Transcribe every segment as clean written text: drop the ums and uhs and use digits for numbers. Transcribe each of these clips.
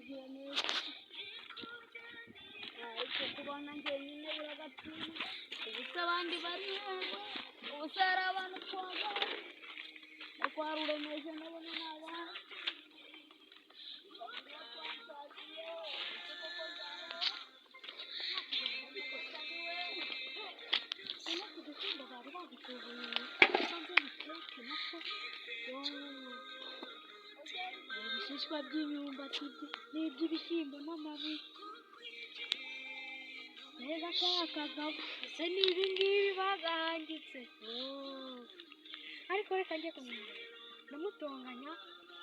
kugira neza ariko kubona njyenyine biragatinda ubuse abandi bari hehe ubuse hari abantu twagana no kwa Ruremeje nabona n'abana ibishishwa by'imyumbati n'iby'ibishyimbo n'amabi mbega kaya kagabo ese ni ibi ngibi bagahangitse ariko reka njye kumenya ndamutonganya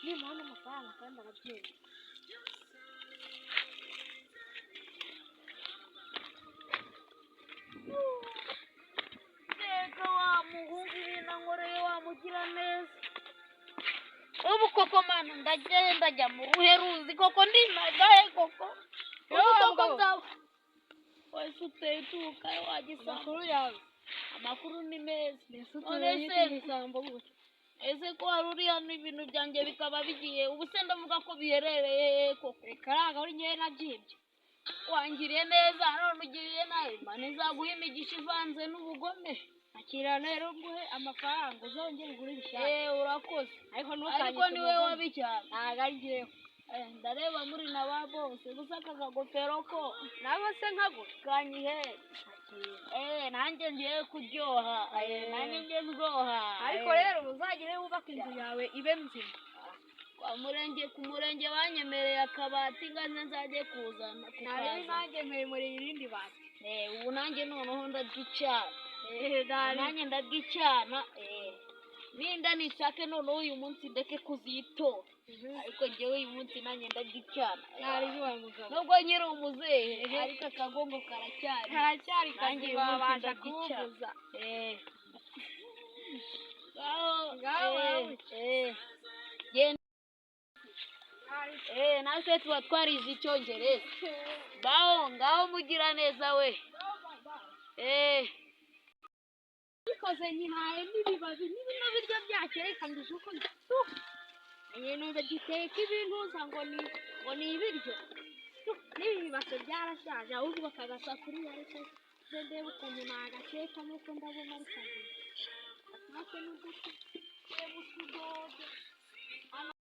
nimuha n'amafaranga kandi arabyemera mbega wa muhungu ibintu ankoreye wamugira neza ubu koko mana ndagenda njya mu ruheruzi koko ndinagahe koko ubu koko nzaba wese uteye uturuka wagisanga amakuru yawe amakuru ni meza ese ko wari uri hano ibintu byanjye bikaba bigiye ubu se ndavuga ko biherereye koko reka raga uri ngewe nabyibye wangiriye neza none ugiriye nabi imana izaguha imigisha ivanze n'ubugome akira rero nguhe amafaranga uzongere ugure ibishyashya urakoze ariko niwe wabicyana ntabwo ari ngewe ndareba muri na ba bose gusa aka kagofero ko nabo se nkagura kanyihere nanjye ngiye kuryoha nanjye ngiye ndyoha ariko rero uzagire wubaka inzu yawe ibe nzima ku murenge banyemereye akabati ngaze nzajye kuzana nanjye mwemereye irindi bati ubu nanjye noneho ndaryicana nanjye ndaryicana ninda nishake noneho uyu munsi ndeke kuzitora ariko njyewe uyu munsi nanjye ndaryicana nubwo nyiri umuzehe ariko akagongo karacyari nanjye uyu munsi ndaryicana natwe tuba twarize icyongereza ngaho mugira neza we bikoze nyihaye n'ibibabi n'ibino biryo byakereka nduje uko ibintu bagiteka ibintu uza ngo ni ibiryo n'ibi bibase byarashaje ahubwo kagasafuriya ariko ndebe ukuntu nagateka nuko ndabona ari kazi natwe n'uduti utudodo